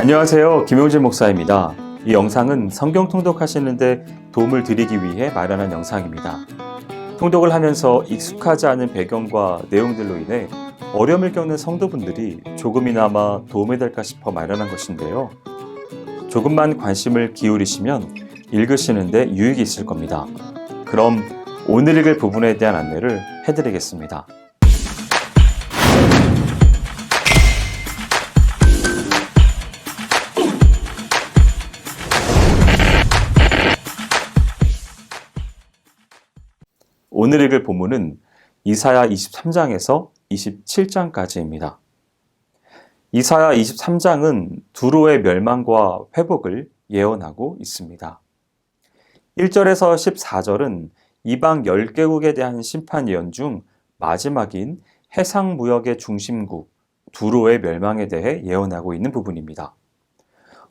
안녕하세요. 김용진 목사입니다. 이 영상은 성경 통독하시는데 도움을 드리기 위해 마련한 영상입니다. 통독을 하면서 익숙하지 않은 배경과 내용들로 인해 어려움을 겪는 성도분들이 조금이나마 도움이 될까 싶어 마련한 것인데요. 조금만 관심을 기울이시면 읽으시는데 유익이 있을 겁니다. 그럼 오늘 읽을 부분에 대한 안내를 해드리겠습니다. 오늘 읽을 본문은 이사야 23장에서 27장까지입니다. 이사야 23장은 두로의 멸망과 회복을 예언하고 있습니다. 1절에서 14절은 이방 10개국에 대한 심판 예언 중 마지막인 해상무역의 중심국 두로의 멸망에 대해 예언하고 있는 부분입니다.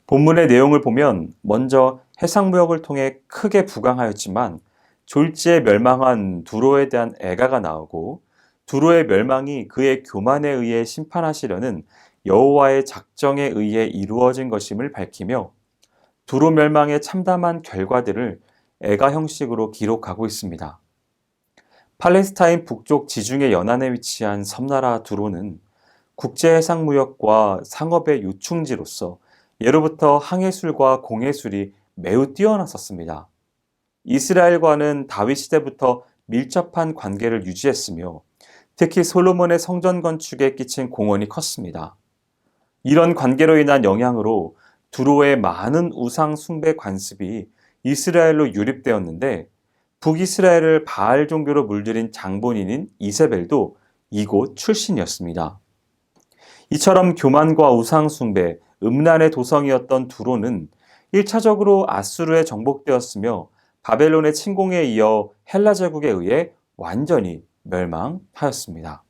본문의 내용을 보면 먼저 해상무역을 통해 크게 부강하였지만 졸지에 멸망한 두로에 대한 애가가 나오고 두로의 멸망이 그의 교만에 의해 심판하시려는 여호와의 작정에 의해 이루어진 것임을 밝히며 두로 멸망의 참담한 결과들을 애가 형식으로 기록하고 있습니다. 팔레스타인 북쪽 지중해 연안에 위치한 섬나라 두로는 국제해상무역과 상업의 요충지로서 예로부터 항해술과 공해술이 매우 뛰어났었습니다. 이스라엘과는 다윗 시대부터 밀접한 관계를 유지했으며 특히 솔로몬의 성전 건축에 끼친 공헌이 컸습니다. 이런 관계로 인한 영향으로 두로의 많은 우상 숭배 관습이 이스라엘로 유입되었는데 북이스라엘을 바알 종교로 물들인 장본인인 이세벨도 이곳 출신이었습니다. 이처럼 교만과 우상 숭배, 음란의 도성이었던 두로는 1차적으로 아수르에 정복되었으며 바벨론의 침공에 이어 헬라 제국에 의해 완전히 멸망하였습니다.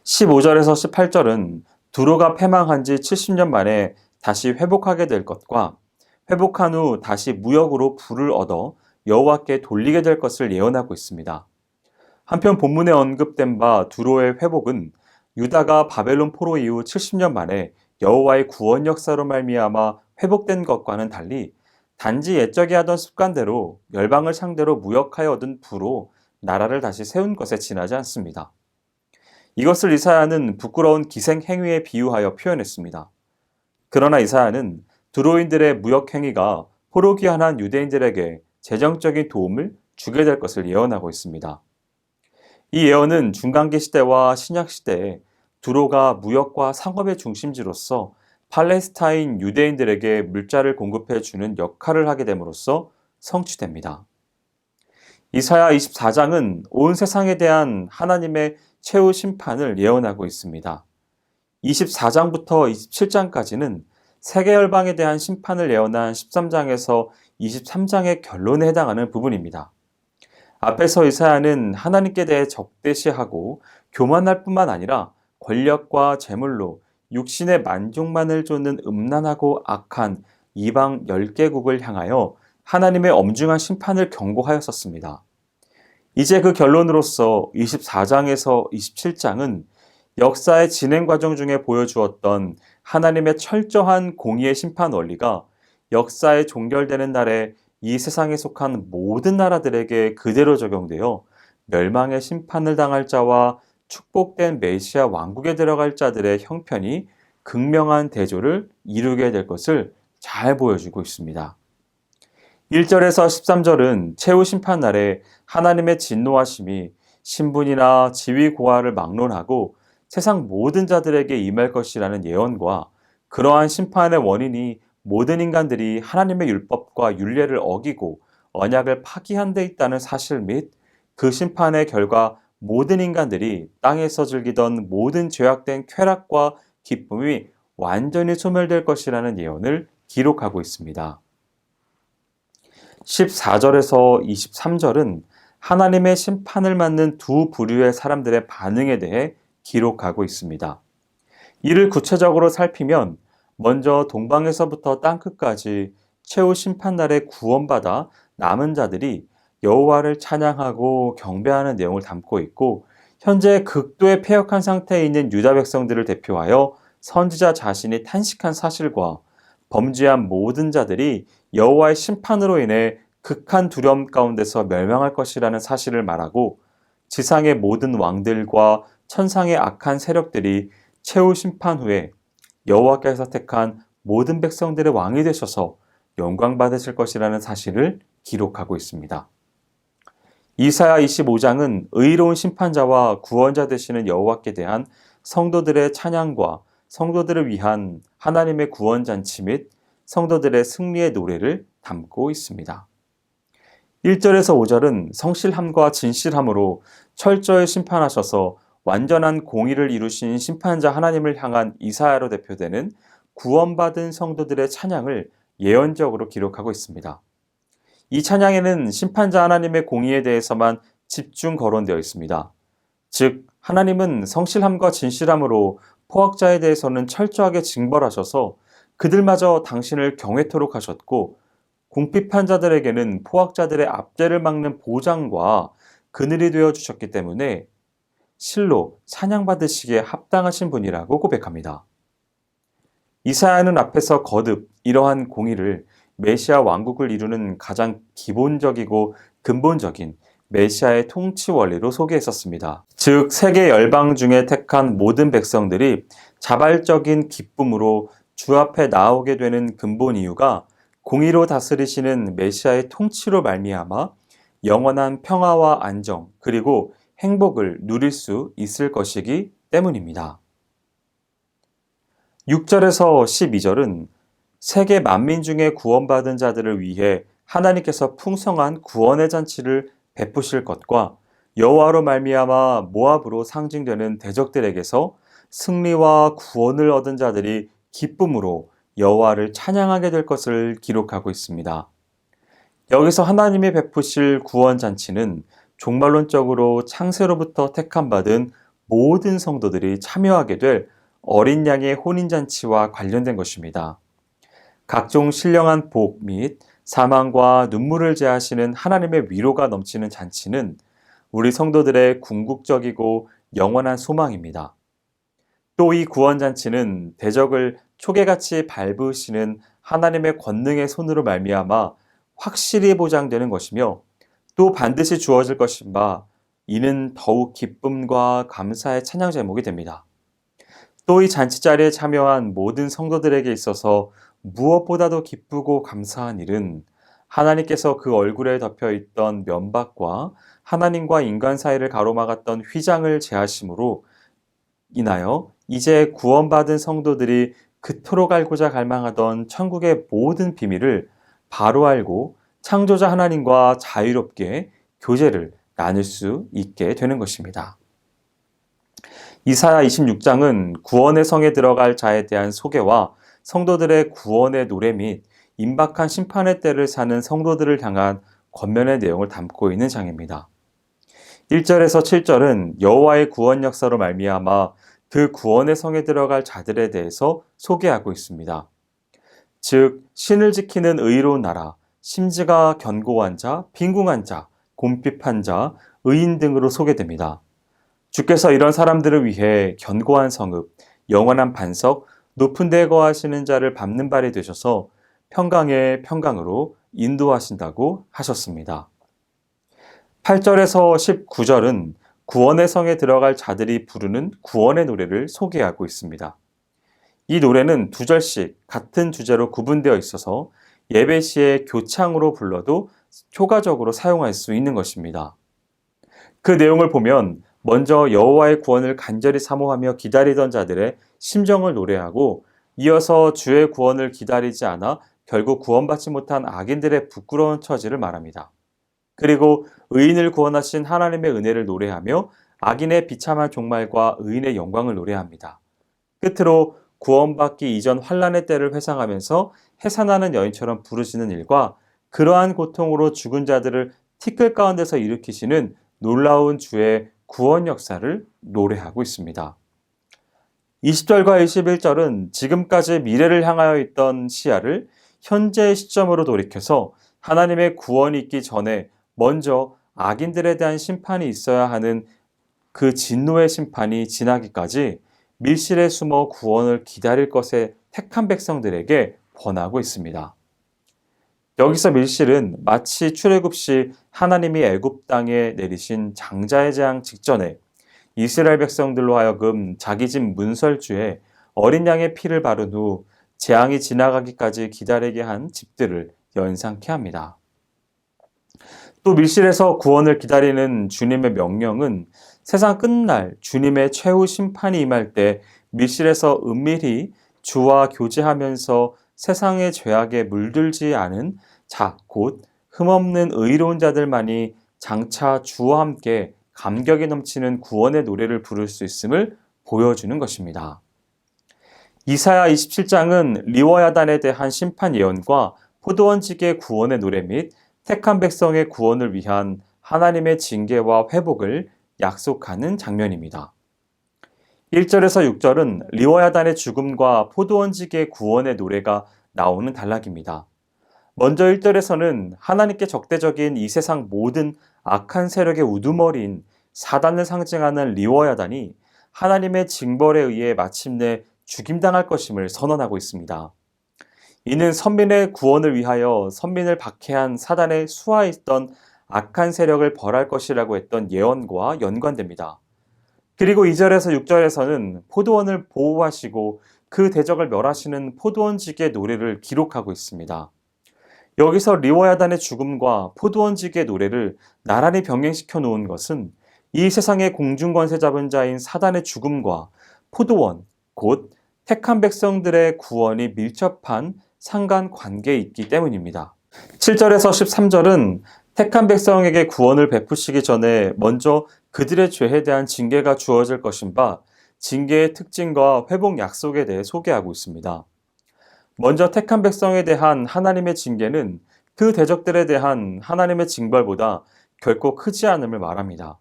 15절에서 18절은 두로가 패망한 지 70년 만에 다시 회복하게 될 것과 회복한 후 다시 무역으로 부를 얻어 여호와께 돌리게 될 것을 예언하고 있습니다. 한편 본문에 언급된 바 두로의 회복은 유다가 바벨론 포로 이후 70년 만에 여호와의 구원 역사로 말미암아 회복된 것과는 달리 단지 옛적에 하던 습관대로 열방을 상대로 무역하여 얻은 부로 나라를 다시 세운 것에 지나지 않습니다. 이것을 이사야는 부끄러운 기생 행위에 비유하여 표현했습니다. 그러나 이사야는 두로인들의 무역 행위가 포로 귀환한 유대인들에게 재정적인 도움을 주게 될 것을 예언하고 있습니다. 이 예언은 중간기 시대와 신약 시대에 두로가 무역과 상업의 중심지로서 팔레스타인 유대인들에게 물자를 공급해 주는 역할을 하게 됨으로써 성취됩니다. 이사야 24장은 온 세상에 대한 하나님의 최후 심판을 예언하고 있습니다. 24장부터 27장까지는 세계 열방에 대한 심판을 예언한 13장에서 23장의 결론에 해당하는 부분입니다. 앞에서 이사야는 하나님께 대해 적대시하고 교만할 뿐만 아니라 권력과 재물로 육신의 만족만을 쫓는 음란하고 악한 이방 10개국을 향하여 하나님의 엄중한 심판을 경고하였었습니다. 이제 그 결론으로서 24장에서 27장은 역사의 진행 과정 중에 보여주었던 하나님의 철저한 공의의 심판 원리가 역사에 종결되는 날에 이 세상에 속한 모든 나라들에게 그대로 적용되어 멸망의 심판을 당할 자와 축복된 메시아 왕국에 들어갈 자들의 형편이 극명한 대조를 이루게 될 것을 잘 보여주고 있습니다. 1절에서 13절은 최후 심판 날에 하나님의 진노하심이 신분이나 지위 고하를 막론하고 세상 모든 자들에게 임할 것이라는 예언과 그러한 심판의 원인이 모든 인간들이 하나님의 율법과 율례를 어기고 언약을 파기한 데 있다는 사실 및 그 심판의 결과 모든 인간들이 땅에서 즐기던 모든 죄악된 쾌락과 기쁨이 완전히 소멸될 것이라는 예언을 기록하고 있습니다. 14절에서 23절은 하나님의 심판을 맞는 두 부류의 사람들의 반응에 대해 기록하고 있습니다. 이를 구체적으로 살피면 먼저 동방에서부터 땅끝까지 최후 심판날에 구원받아 남은 자들이 여호와를 찬양하고 경배하는 내용을 담고 있고 현재 극도의 패역한 상태에 있는 유다 백성들을 대표하여 선지자 자신이 탄식한 사실과 범죄한 모든 자들이 여호와의 심판으로 인해 극한 두려움 가운데서 멸망할 것이라는 사실을 말하고 지상의 모든 왕들과 천상의 악한 세력들이 최후 심판 후에 여호와께서 택한 모든 백성들의 왕이 되셔서 영광 받으실 것이라는 사실을 기록하고 있습니다. 이사야 25장은 의로운 심판자와 구원자 되시는 여호와께 대한 성도들의 찬양과 성도들을 위한 하나님의 구원 잔치 및 성도들의 승리의 노래를 담고 있습니다. 1절에서 5절은 성실함과 진실함으로 철저히 심판하셔서 완전한 공의를 이루신 심판자 하나님을 향한 이사야로 대표되는 구원받은 성도들의 찬양을 예언적으로 기록하고 있습니다. 이 찬양에는 심판자 하나님의 공의에 대해서만 집중 거론되어 있습니다. 즉, 하나님은 성실함과 진실함으로 포악자에 대해서는 철저하게 징벌하셔서 그들마저 당신을 경외토록 하셨고, 궁핍한 자들에게는 포악자들의 압제를 막는 보장과 그늘이 되어 주셨기 때문에 실로 찬양받으시기에 합당하신 분이라고 고백합니다. 이사야는 앞에서 거듭 이러한 공의를 메시아 왕국을 이루는 가장 기본적이고 근본적인 메시아의 통치 원리로 소개했었습니다. 즉, 세계 열방 중에 택한 모든 백성들이 자발적인 기쁨으로 주 앞에 나오게 되는 근본 이유가 공의로 다스리시는 메시아의 통치로 말미암아 영원한 평화와 안정 그리고 행복을 누릴 수 있을 것이기 때문입니다. 6절에서 12절은 세계 만민 중에 구원받은 자들을 위해 하나님께서 풍성한 구원의 잔치를 베푸실 것과 여호와로 말미암아 모압으로 상징되는 대적들에게서 승리와 구원을 얻은 자들이 기쁨으로 여호와를 찬양하게 될 것을 기록하고 있습니다. 여기서 하나님이 베푸실 구원 잔치는 종말론적으로 창세로부터 택함받은 모든 성도들이 참여하게 될 어린 양의 혼인잔치와 관련된 것입니다. 각종 신령한 복 및 사망과 눈물을 제하시는 하나님의 위로가 넘치는 잔치는 우리 성도들의 궁극적이고 영원한 소망입니다. 또 이 구원잔치는 대적을 초계같이 밟으시는 하나님의 권능의 손으로 말미암아 확실히 보장되는 것이며 또 반드시 주어질 것인 바 이는 더욱 기쁨과 감사의 찬양 제목이 됩니다. 또 이 잔치 자리에 참여한 모든 성도들에게 있어서 무엇보다도 기쁘고 감사한 일은 하나님께서 그 얼굴에 덮여 있던 면박과 하나님과 인간 사이를 가로막았던 휘장을 제하심으로 인하여 이제 구원받은 성도들이 그토록 알고자 갈망하던 천국의 모든 비밀을 바로 알고 창조자 하나님과 자유롭게 교제를 나눌 수 있게 되는 것입니다. 이사야 26장은 구원의 성에 들어갈 자에 대한 소개와 성도들의 구원의 노래 및 임박한 심판의 때를 사는 성도들을 향한 권면의 내용을 담고 있는 장입니다. 1절에서 7절은 여호와의 구원 역사로 말미암아 그 구원의 성에 들어갈 자들에 대해서 소개하고 있습니다. 즉, 신을 지키는 의로운 나라, 심지가 견고한 자, 빈궁한 자, 곰핍한 자, 의인 등으로 소개됩니다. 주께서 이런 사람들을 위해 견고한 성읍, 영원한 반석, 높은 데 거하시는 자를 밟는 발이 되셔서 평강의 평강으로 인도하신다고 하셨습니다. 8절에서 19절은 구원의 성에 들어갈 자들이 부르는 구원의 노래를 소개하고 있습니다. 이 노래는 두 절씩 같은 주제로 구분되어 있어서 예배 시에 교창으로 불러도 효과적으로 사용할 수 있는 것입니다. 그 내용을 보면 먼저 여호와의 구원을 간절히 사모하며 기다리던 자들의 심정을 노래하고 이어서 주의 구원을 기다리지 않아 결국 구원받지 못한 악인들의 부끄러운 처지를 말합니다. 그리고 의인을 구원하신 하나님의 은혜를 노래하며 악인의 비참한 종말과 의인의 영광을 노래합니다. 끝으로 구원받기 이전 환난의 때를 회상하면서 해산하는 여인처럼 부르시는 일과 그러한 고통으로 죽은 자들을 티끌 가운데서 일으키시는 놀라운 주의 구원 역사를 노래하고 있습니다. 20절과 21절은 지금까지 미래를 향하여 있던 시야를 현재의 시점으로 돌이켜서 하나님의 구원이 있기 전에 먼저 악인들에 대한 심판이 있어야 하는 그 진노의 심판이 지나기까지 밀실에 숨어 구원을 기다릴 것에 택한 백성들에게 권하고 있습니다. 여기서 밀실은 마치 출애굽 시 하나님이 애굽 땅에 내리신 장자의 재앙 직전에 이스라엘 백성들로 하여금 자기 집 문설주에 어린 양의 피를 바른 후 재앙이 지나가기까지 기다리게 한 집들을 연상케 합니다. 또 밀실에서 구원을 기다리는 주님의 명령은 세상 끝날 주님의 최후 심판이 임할 때 밀실에서 은밀히 주와 교제하면서 세상의 죄악에 물들지 않은 자, 곧 흠없는 의로운 자들만이 장차 주와 함께 감격이 넘치는 구원의 노래를 부를 수 있음을 보여주는 것입니다. 이사야 27장은 리워야단에 대한 심판 예언과 포도원지기의 구원의 노래 및 택한 백성의 구원을 위한 하나님의 징계와 회복을 약속하는 장면입니다. 1절에서 6절은 리워야단의 죽음과 포도원지기의 구원의 노래가 나오는 단락입니다. 먼저 1절에서는 하나님께 적대적인 이 세상 모든 악한 세력의 우두머리인 사단을 상징하는 리워야단이 하나님의 징벌에 의해 마침내 죽임당할 것임을 선언하고 있습니다. 이는 선민의 구원을 위하여 선민을 박해한 사단의 수하에 있던 악한 세력을 벌할 것이라고 했던 예언과 연관됩니다. 그리고 2절에서 6절에서는 포도원을 보호하시고 그 대적을 멸하시는 포도원지기의 노래를 기록하고 있습니다. 여기서 리워야단의 죽음과 포도원지기의 노래를 나란히 병행시켜 놓은 것은 이 세상의 공중권세 잡은 자인 사단의 죽음과 포도원, 곧 택한 백성들의 구원이 밀접한 상관관계에 있기 때문입니다. 7절에서 13절은 택한 백성에게 구원을 베푸시기 전에 먼저 그들의 죄에 대한 징계가 주어질 것인 바 징계의 특징과 회복 약속에 대해 소개하고 있습니다. 먼저 택한 백성에 대한 하나님의 징계는 그 대적들에 대한 하나님의 징벌보다 결코 크지 않음을 말합니다.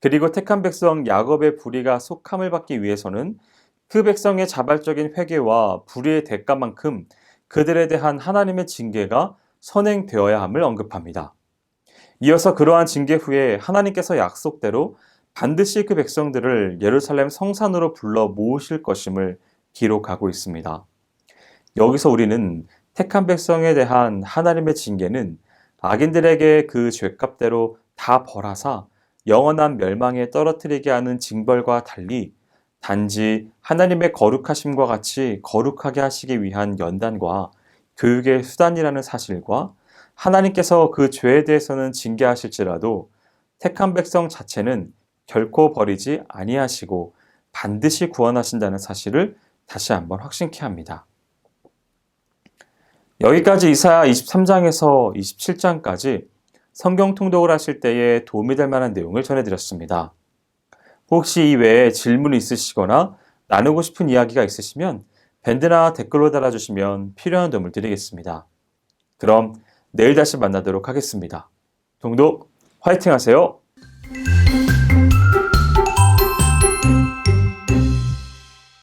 그리고 택한 백성 야곱의 불의가 속함을 받기 위해서는 그 백성의 자발적인 회개와 불의의 대가만큼 그들에 대한 하나님의 징계가 선행되어야 함을 언급합니다. 이어서 그러한 징계 후에 하나님께서 약속대로 반드시 그 백성들을 예루살렘 성산으로 불러 모으실 것임을 기록하고 있습니다. 여기서 우리는 택한 백성에 대한 하나님의 징계는 악인들에게 그 죄값대로 다 벌하사 영원한 멸망에 떨어뜨리게 하는 징벌과 달리 단지 하나님의 거룩하심과 같이 거룩하게 하시기 위한 연단과 교육의 수단이라는 사실과 하나님께서 그 죄에 대해서는 징계하실지라도 택한 백성 자체는 결코 버리지 아니하시고 반드시 구원하신다는 사실을 다시 한번 확신케 합니다. 여기까지 이사야 23장에서 27장까지 성경 통독을 하실 때에 도움이 될 만한 내용을 전해드렸습니다. 혹시 이외에 질문이 있으시거나 나누고 싶은 이야기가 있으시면 밴드나 댓글로 달아주시면 필요한 도움을 드리겠습니다. 그럼 내일 다시 만나도록 하겠습니다. 통독 화이팅 하세요.